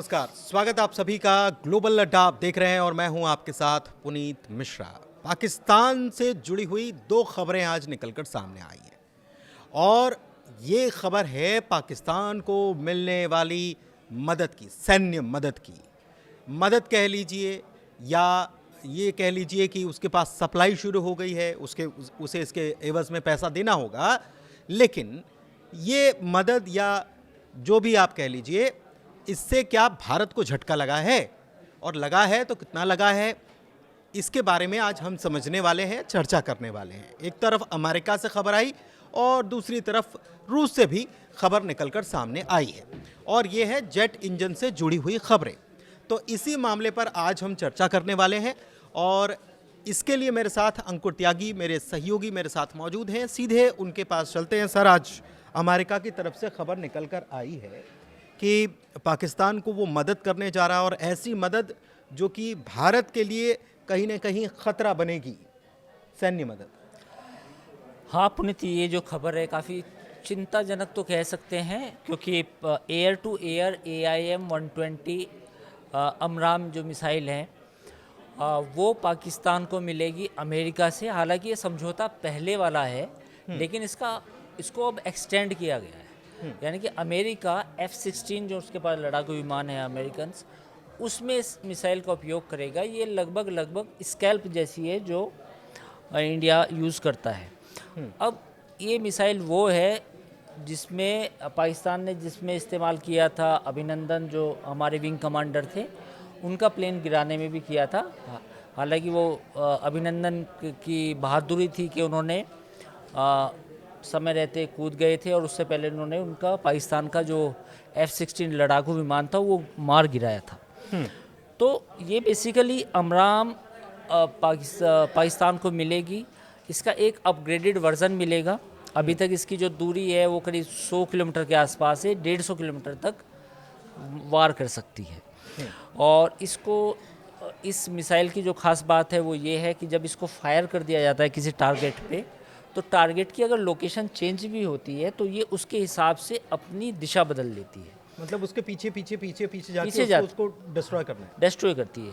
नमस्कार, स्वागत आप सभी का ग्लोबल अड्डा आप देख रहे हैं और मैं हूं आपके साथ पुनीत मिश्रा। पाकिस्तान से जुड़ी हुई दो खबरें आज निकलकर सामने आई हैं और ये खबर है पाकिस्तान को मिलने वाली मदद की, सैन्य मदद की। मदद कह लीजिए या ये कह लीजिए कि उसके पास सप्लाई शुरू हो गई है, उसे इसके एवज में पैसा देना होगा। लेकिन ये मदद या जो भी आप कह लीजिए, इससे क्या भारत को झटका लगा है और लगा है तो कितना लगा है, इसके बारे में आज हम समझने वाले हैं, चर्चा करने वाले हैं। एक तरफ अमेरिका से खबर आई और दूसरी तरफ रूस से भी खबर निकलकर सामने आई है और ये है जेट इंजन से जुड़ी हुई खबरें। तो इसी मामले पर आज हम चर्चा करने वाले हैं और इसके लिए मेरे साथ अंकुर त्यागी, मेरे सहयोगी मेरे साथ मौजूद हैं। सीधे उनके पास चलते हैं। सर, आज अमेरिका की तरफ से खबर निकलकर आई है कि पाकिस्तान को वो मदद करने जा रहा है और ऐसी मदद जो कि भारत के लिए कहीं ना कहीं खतरा बनेगी, सैन्य मदद। हाँ पुनीत, ये जो खबर है काफ़ी चिंताजनक तो कह सकते हैं, क्योंकि एयर टू एयर AIM-120 अमराम जो मिसाइल है वो पाकिस्तान को मिलेगी अमेरिका से। हालांकि ये समझौता पहले वाला है, लेकिन इसको अब एक्सटेंड किया गया है। यानी कि अमेरिका F-16 जो उसके पास लड़ाकू विमान है अमेरिकन, उसमें इस मिसाइल का उपयोग करेगा। ये लगभग स्कैल्प जैसी है जो इंडिया यूज़ करता है। अब ये मिसाइल वो है जिसमें पाकिस्तान ने इस्तेमाल किया था, अभिनंदन जो हमारे विंग कमांडर थे उनका प्लेन गिराने में भी किया था। हालांकि वो अभिनंदन की बहादुरी थी कि उन्होंने समय रहते कूद गए थे और उससे पहले उन्होंने उनका पाकिस्तान का जो F-16 लड़ाकू विमान था वो मार गिराया था। तो ये बेसिकली अमराम पाकिस्तान को मिलेगी। इसका एक अपग्रेडेड वर्जन मिलेगा। अभी तक इसकी जो दूरी है वो करीब 100 किलोमीटर के आसपास है, 150 किलोमीटर तक वार कर सकती है। और इस मिसाइल की जो खास बात है वो ये है कि जब इसको फायर कर दिया जाता है किसी टारगेट पे, तो टारगेट की अगर लोकेशन चेंज भी होती है तो ये उसके हिसाब से अपनी दिशा बदल लेती है। मतलब उसके पीछे जाके उसको डिस्ट्रॉय करती है।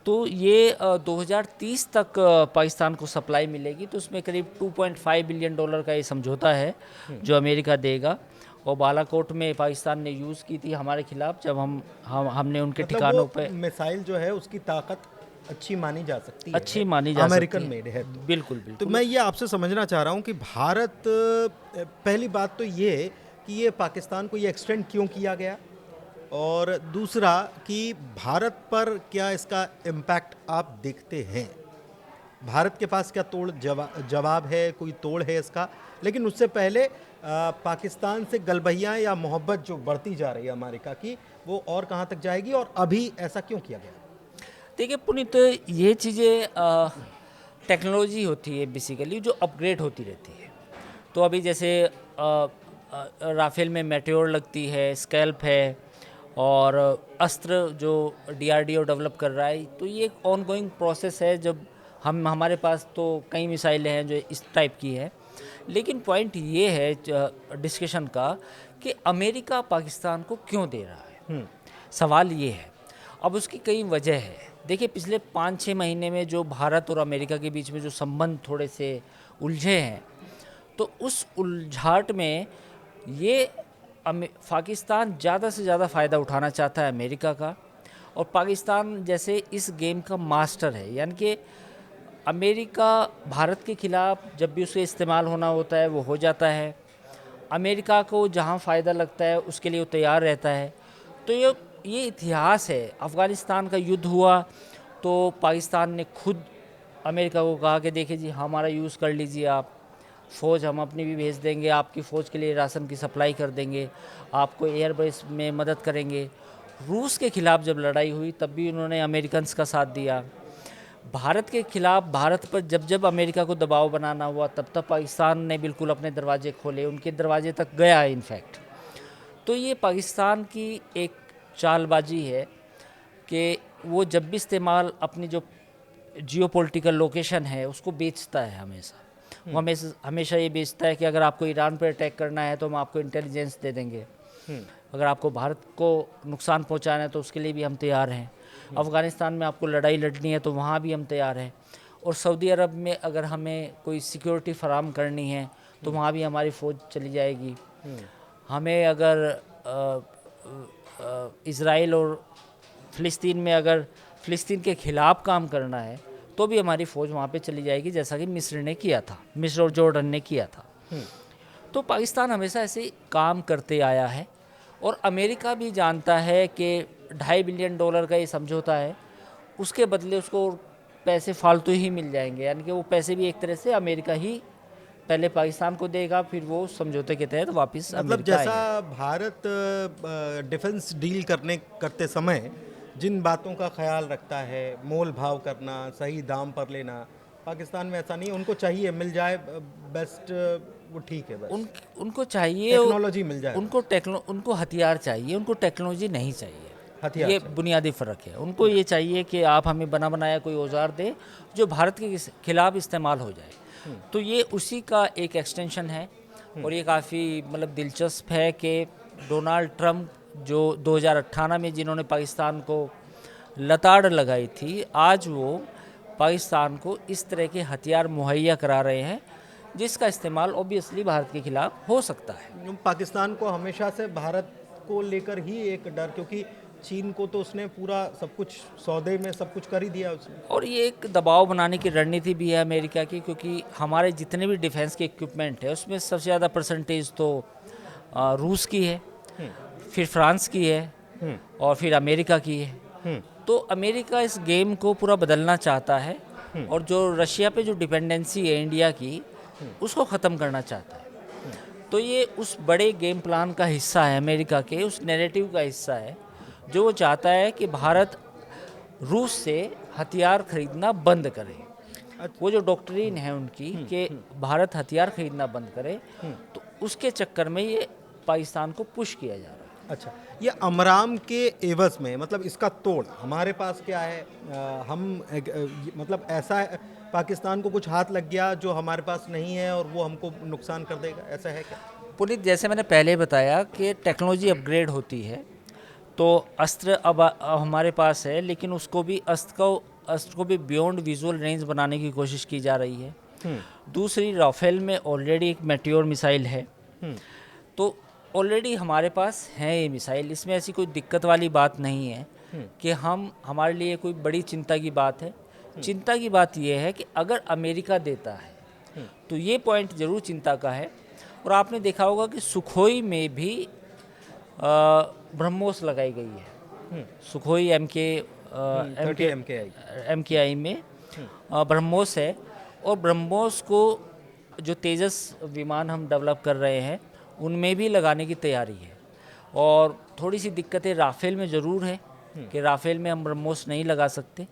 तो ये 2030 तक पाकिस्तान को सप्लाई मिलेगी। तो उसमें करीब $2.5 बिलियन का ये समझौता है जो अमेरिका देगा। और बालाकोट में पाकिस्तान ने यूज़ की थी हमारे खिलाफ, जब हमने उनके मतलब ठिकानों पे मिसाइल जो है उसकी ताकत अच्छी मानी जा सकती है, अमेरिकन मेड है तो। बिल्कुल। तो मैं ये आपसे समझना चाह रहा हूँ कि भारत, पहली बात तो ये कि ये पाकिस्तान को ये एक्सटेंड क्यों किया गया, और दूसरा कि भारत पर क्या इसका इम्पैक्ट आप देखते हैं। भारत के पास क्या जवाब है, कोई तोड़ है इसका। लेकिन उससे पहले पाकिस्तान से गलबहियाँ या मोहब्बत जो बढ़ती जा रही है अमेरिका की, वो और कहाँ तक जाएगी और अभी ऐसा क्यों किया गया। देखिए पुनीत, ये चीज़ें टेक्नोलॉजी होती है बेसिकली जो अपग्रेड होती रहती है। तो अभी जैसे राफेल में मेटेओर लगती है, स्कैल्प है, और अस्त्र जो DRDO डेवलप कर रहा है। तो ये एक ऑनगोइंग प्रोसेस है। जब हमारे पास तो कई मिसाइलें हैं जो इस टाइप की है। लेकिन पॉइंट ये है डिस्कशन का कि अमेरिका पाकिस्तान को क्यों दे रहा है, सवाल ये है। अब उसकी कई वजह है। देखिए, पिछले 5-6 महीने में जो भारत और अमेरिका के बीच में जो संबंध थोड़े से उलझे हैं, तो उस उलझाट में ये पाकिस्तान ज़्यादा से ज़्यादा फ़ायदा उठाना चाहता है अमेरिका का। और पाकिस्तान जैसे इस गेम का मास्टर है। यानी कि अमेरिका भारत के ख़िलाफ़ जब भी उसका इस्तेमाल होना होता है वो हो जाता है। अमेरिका को जहाँ फ़ायदा लगता है उसके लिए वो तैयार रहता है। तो ये इतिहास है। अफ़गानिस्तान का युद्ध हुआ तो पाकिस्तान ने खुद अमेरिका को कहा कि देखिए जी, हमारा यूज़ कर लीजिए, आप फ़ौज हम अपनी भी भेज देंगे, आपकी फ़ौज के लिए राशन की सप्लाई कर देंगे, आपको एयरबेस में मदद करेंगे। रूस के ख़िलाफ़ जब लड़ाई हुई तब भी उन्होंने अमेरिकन्स का साथ दिया। भारत के ख़िलाफ़ भारत पर जब अमेरिका को दबाव बनाना हुआ तब पाकिस्तान ने बिल्कुल अपने दरवाजे खोले, उनके दरवाजे तक गया इनफैक्ट। तो ये पाकिस्तान की एक चालबाजी है कि वो जब भी इस्तेमाल अपनी जो जियोपॉलिटिकल लोकेशन है उसको बेचता है हमेशा। वो हमेशा ये बेचता है कि अगर आपको ईरान पर अटैक करना है तो हम आपको इंटेलिजेंस दे देंगे। अगर आपको भारत को नुकसान पहुंचाना है तो उसके लिए भी हम तैयार हैं। अफ़गानिस्तान में आपको लड़ाई लड़नी है तो वहाँ भी हम तैयार हैं। और सऊदी अरब में अगर हमें कोई सिक्योरिटी फराहम करनी है तो वहाँ भी हमारी फ़ौज चली जाएगी। हमें अगर इज़राइल और फ़िलिस्तीन में अगर फ़िलिस्तीन के ख़िलाफ़ काम करना है तो भी हमारी फ़ौज वहाँ पे चली जाएगी, जैसा कि मिस्र ने किया था, मिस्र और जॉर्डन ने किया था। तो पाकिस्तान हमेशा ऐसे काम करते आया है और अमेरिका भी जानता है कि $2.5 बिलियन का ये समझौता है, उसके बदले उसको पैसे फालतू ही मिल जाएंगे, यानी कि वो पैसे भी एक तरह से अमेरिका ही पहले पाकिस्तान को देगा, फिर वो समझौते के तहत वापस मतलब अमेरिका जैसा आएगा। भारत डिफेंस डील करते समय जिन बातों का ख्याल रखता है, मोल भाव करना, सही दाम पर लेना, पाकिस्तान में ऐसा नहीं है। उनको चाहिए मिल जाए बेस्ट, वो ठीक है, बस उनको चाहिए, टेक्नोलॉजी मिल जाए, उनको हथियार चाहिए, उनको टेक्नोलॉजी नहीं चाहिए। हथियार ये चाहिए। बुनियादी फ़र्क है। उनको ये चाहिए कि आप हमें बना बनाया कोई औजार दे जो भारत के खिलाफ इस्तेमाल हो जाए। तो ये उसी का एक एक्सटेंशन है। और ये काफ़ी मतलब दिलचस्प है कि डोनाल्ड ट्रंप जो 2018 में जिन्होंने पाकिस्तान को लताड़ लगाई थी, आज वो पाकिस्तान को इस तरह के हथियार मुहैया करा रहे हैं जिसका इस्तेमाल ऑब्वियसली भारत के खिलाफ हो सकता है। पाकिस्तान को हमेशा से भारत को लेकर ही एक डर, क्योंकि चीन को तो उसने पूरा सब कुछ सौदे में सब कुछ कर ही दिया उसने। और ये एक दबाव बनाने की रणनीति भी है अमेरिका की, क्योंकि हमारे जितने भी डिफेंस के इक्विपमेंट है उसमें सबसे ज़्यादा परसेंटेज तो रूस की है, फिर फ्रांस की है और फिर अमेरिका की है। तो अमेरिका इस गेम को पूरा बदलना चाहता है और जो रशिया पे जो डिपेंडेंसी है इंडिया की, उसको ख़त्म करना चाहता है। तो ये उस बड़े गेम प्लान का हिस्सा है, अमेरिका के उस नैरेटिव का हिस्सा है जो वो चाहता है कि भारत रूस से हथियार खरीदना बंद करे। वो जो डॉक्ट्रिन है उनकी कि भारत हथियार खरीदना बंद करे, तो उसके चक्कर में ये पाकिस्तान को पुश किया जा रहा है। अच्छा, ये अमराम के एवज में मतलब इसका तोड़ हमारे पास क्या है? मतलब ऐसा है, पाकिस्तान को कुछ हाथ लग गया जो हमारे पास नहीं है और वो हमको नुकसान कर देगा, ऐसा है क्या? पुनीत, जैसे मैंने पहले बताया कि टेक्नोलॉजी अपग्रेड होती है तो अस्त्र अब हमारे पास है, लेकिन उसको भी अस्त्र को भी बियॉन्ड विजुअल रेंज बनाने की कोशिश की जा रही है। दूसरी, राफेल में ऑलरेडी एक मेट्योर मिसाइल है, तो ऑलरेडी हमारे पास है ये मिसाइल। इसमें ऐसी कोई दिक्कत वाली बात नहीं है कि हमारे लिए कोई बड़ी चिंता की बात है। चिंता की बात यह है कि अगर अमेरिका देता है तो ये पॉइंट ज़रूर चिंता का है। और आपने देखा होगा कि सुखोई में भी ब्रह्मोस लगाई गई है। सुखोई MKI में ब्रह्मोस है, और ब्रह्मोस को जो तेजस विमान हम डेवलप कर रहे हैं उनमें भी लगाने की तैयारी है। और थोड़ी सी दिक्कतें राफेल में ज़रूर है कि राफेल में हम ब्रह्मोस नहीं लगा सकते।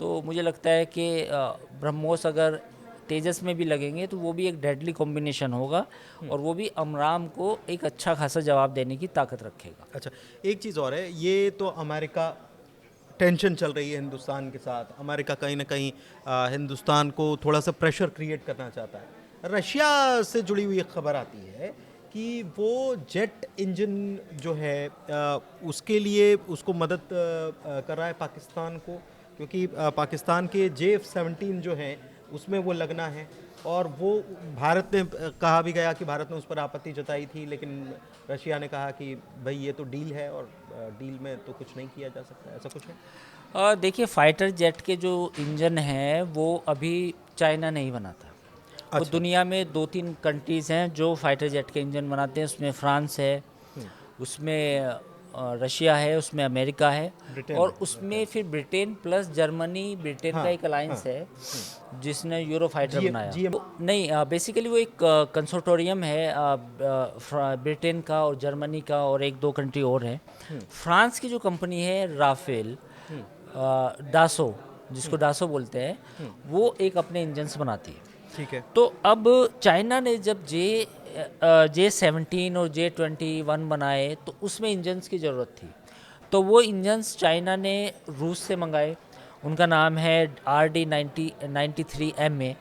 तो मुझे लगता है कि ब्रह्मोस अगर तेजस में भी लगेंगे तो वो भी एक डेडली कॉम्बिनेशन होगा और वो भी अमराम को एक अच्छा खासा जवाब देने की ताकत रखेगा। अच्छा, एक चीज़ और है, ये तो अमेरिका टेंशन चल रही है हिंदुस्तान के साथ। अमेरिका कहीं ना कहीं हिंदुस्तान को थोड़ा सा प्रेशर क्रिएट करना चाहता है। रशिया से जुड़ी हुई एक खबर आती है कि वो जेट इंजन जो है उसके लिए उसको मदद कर रहा है पाकिस्तान को, क्योंकि पाकिस्तान के J-17 जो हैं उसमें वो लगना है। और वो भारत ने कहा भी गया कि भारत ने उस पर आपत्ति जताई थी, लेकिन रशिया ने कहा कि भाई ये तो डील है और डील में तो कुछ नहीं किया जा सकता, ऐसा कुछ है। देखिए, फाइटर जेट के जो इंजन हैं वो अभी चाइना नहीं बनाता। अच्छा। वो दुनिया में 2-3 कंट्रीज़ हैं जो फाइटर जेट के इंजन बनाते हैं। उसमें फ्रांस है, उसमें रशिया है, उसमें अमेरिका है, और उसमें फिर ब्रिटेन प्लस जर्मनी, ब्रिटेन का एक अलायंस है जिसने यूरो फाइटर बनाया। नहीं, बेसिकली वो एक कंसोर्टियम है ब्रिटेन का और जर्मनी का और 1-2 कंट्री और है। फ्रांस की जो कंपनी है राफेल, डासो, जिसको डासो बोलते हैं, वो एक अपने इंजन्स बनाती है। ठीक है। तो अब चाइना ने जब J-17 और J-21 बनाए तो उसमें इंजन्स की ज़रूरत थी, तो वो इंजन्स चाइना ने रूस से मंगाए। उनका नाम है RD-93MA।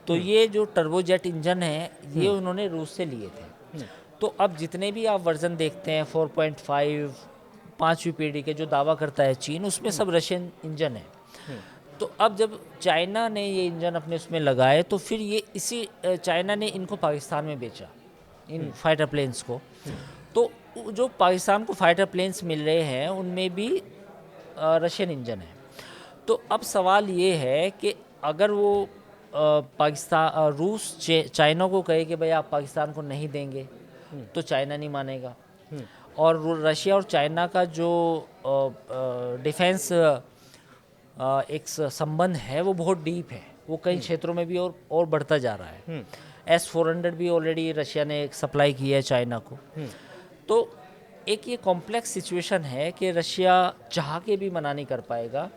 तो ये जो टर्बोजेट इंजन है ये उन्होंने रूस से लिए थे। तो अब जितने भी आप वर्जन देखते हैं 4.5 5वीं पीढ़ी के जो दावा करता है चीन, उसमें सब रशियन इंजन है। तो अब जब चाइना ने ये इंजन अपने उसमें लगाए तो फिर ये इसी चाइना ने इनको पाकिस्तान में बेचा, इन फाइटर प्लेन्स को। तो जो पाकिस्तान को फाइटर प्लेन्स मिल रहे हैं उनमें भी रशियन इंजन है। तो अब सवाल ये है कि अगर वो पाकिस्तान रूस चाइना को कहे कि भाई आप पाकिस्तान को नहीं देंगे तो चाइना नहीं मानेगा। और रशिया और चाइना का जो डिफेंस एक संबंध है वो बहुत डीप है, वो कई क्षेत्रों में भी और बढ़ता जा रहा है। S-400 भी ऑलरेडी रशिया ने सप्लाई किया है चाइना को। तो एक ये कॉम्प्लेक्स सिचुएशन है कि रशिया चाह के भी मना नहीं कर पाएगा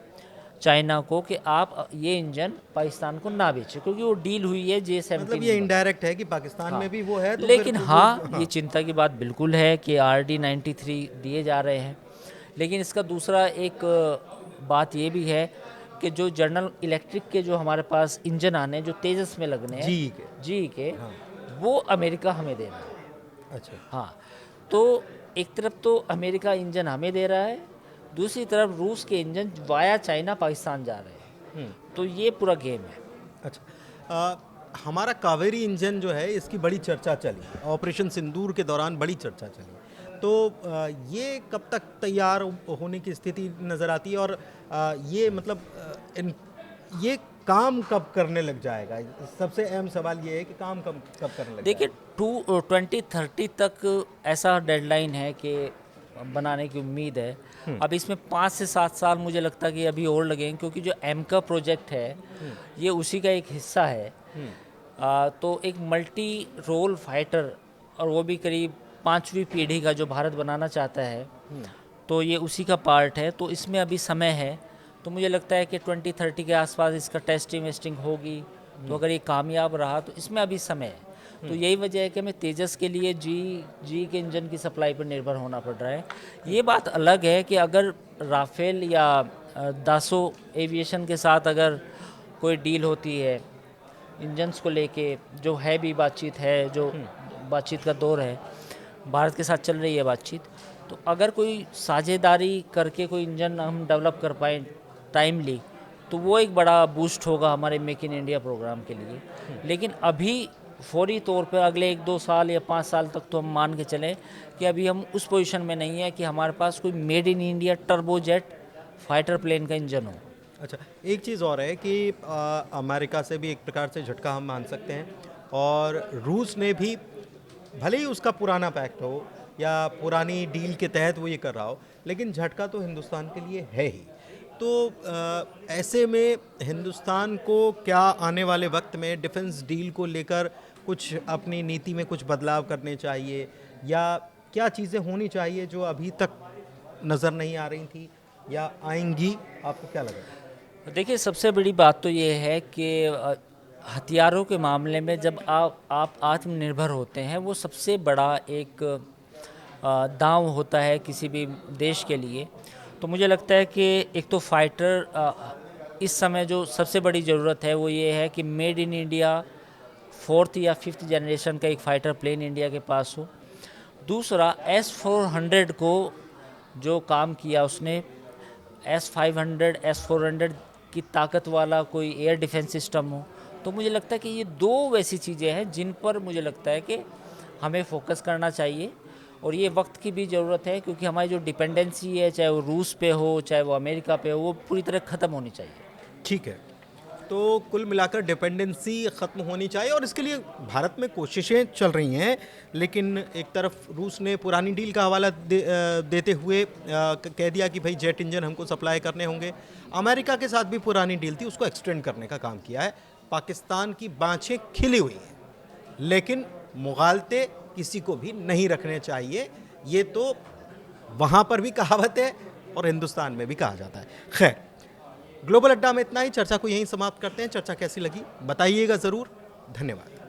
चाइना को कि आप ये इंजन पाकिस्तान को ना बेचें, क्योंकि वो डील हुई है J-17। मतलब ये इनडायरेक्ट है कि पाकिस्तान में भी वो है, तो लेकिन फिर हाँ, ये चिंता की बात बिल्कुल है कि RD-93 दिए जा रहे हैं। लेकिन इसका दूसरा एक बात ये भी है कि जो जनरल इलेक्ट्रिक के जो हमारे पास इंजन आने हैं, जो तेजस में लगने हैं जी के वो अमेरिका हमें दे रहा है। अच्छा, हाँ, तो एक तरफ तो अमेरिका इंजन हमें दे रहा है, दूसरी तरफ रूस के इंजन वाया चाइना पाकिस्तान जा रहे हैं। तो ये पूरा गेम है। अच्छा, हमारा कावेरी इंजन जो है इसकी बड़ी चर्चा चली, ऑपरेशन सिंदूर के दौरान बड़ी चर्चा चली। तो ये कब तक तैयार होने की स्थिति नज़र आती है, और ये मतलब ये काम कब करने लग जाएगा? सबसे अहम सवाल ये है कि काम कब करने लग देखिए 2030 तक ऐसा डेडलाइन है कि बनाने की उम्मीद है। अब इसमें 5 से 7 साल मुझे लगता है कि अभी और लगेंगे, क्योंकि जो एमका प्रोजेक्ट है ये उसी का एक हिस्सा है। तो एक मल्टी रोल फाइटर, और वो भी करीब 5वीं पीढ़ी का जो भारत बनाना चाहता है, तो ये उसी का पार्ट है। तो इसमें अभी समय है, तो मुझे लगता है कि 2030 के आसपास इसका टेस्टिंग वेस्टिंग होगी। तो अगर ये कामयाब रहा तो इसमें अभी समय है। तो यही वजह है कि हमें तेजस के लिए जी के इंजन की सप्लाई पर निर्भर होना पड़ रहा है। ये बात अलग है कि अगर राफेल या दासो एविएशन के साथ अगर कोई डील होती है इंजन्स को लेके, जो है भी बातचीत है, जो बातचीत का दौर है, भारत के साथ चल रही है बातचीत, तो अगर कोई साझेदारी करके कोई इंजन हम डेवलप कर पाएँ टाइमली, तो वो एक बड़ा बूस्ट होगा हमारे मेक इन इंडिया प्रोग्राम के लिए। लेकिन अभी फौरी तौर पर अगले 1-2 साल या 5 साल तक तो हम मान के चलें कि अभी हम उस पोजीशन में नहीं है कि हमारे पास कोई made in India turbojet fighter plane का इंजन हो। अच्छा, एक चीज़ और है कि अमेरिका से भी एक प्रकार से झटका हम मान सकते हैं, और रूस ने भी, भले ही उसका पुराना पैक्ट हो या पुरानी डील के तहत वो ये कर रहा हो, लेकिन झटका तो हिंदुस्तान के लिए है ही। तो ऐसे में हिंदुस्तान को क्या आने वाले वक्त में डिफेंस डील को लेकर कुछ अपनी नीति में कुछ बदलाव करने चाहिए, या क्या चीज़ें होनी चाहिए जो अभी तक नज़र नहीं आ रही थी या आएंगी? आपको क्या लगा? देखिए, सबसे बड़ी बात तो ये है कि हथियारों के मामले में जब आप आत्मनिर्भर होते हैं, वो सबसे बड़ा एक दांव होता है किसी भी देश के लिए। तो मुझे लगता है कि एक तो फाइटर इस समय जो सबसे बड़ी ज़रूरत है वो ये है कि मेड इन इंडिया 4th या 5th जनरेशन का एक फ़ाइटर प्लेन इंडिया के पास हो। दूसरा, S-400 को जो काम किया उसने, S-500 S-400 की ताकत वाला कोई एयर डिफेंस सिस्टम हो। तो मुझे लगता है कि ये 2 वैसी चीज़ें हैं जिन पर मुझे लगता है कि हमें फोकस करना चाहिए, और ये वक्त की भी ज़रूरत है, क्योंकि हमारी जो डिपेंडेंसी है, चाहे वो रूस पे हो चाहे वो अमेरिका पे हो, वो पूरी तरह ख़त्म होनी चाहिए। ठीक है, तो कुल मिलाकर डिपेंडेंसी ख़त्म होनी चाहिए, और इसके लिए भारत में कोशिशें चल रही हैं। लेकिन एक तरफ रूस ने पुरानी डील का हवाला देते हुए कह दिया कि भाई जेट इंजन हमको सप्लाई करने होंगे। अमेरिका के साथ भी पुरानी डील थी, उसको एक्सटेंड करने का काम किया है। पाकिस्तान की बाँछें खिली हुई हैं, लेकिन मुगालते किसी को भी नहीं रखने चाहिए। ये तो वहाँ पर भी कहावत है और हिंदुस्तान में भी कहा जाता है। खैर, ग्लोबल अड्डा में इतना ही। चर्चा को यहीं समाप्त करते हैं। चर्चा कैसी लगी बताइएगा ज़रूर। धन्यवाद।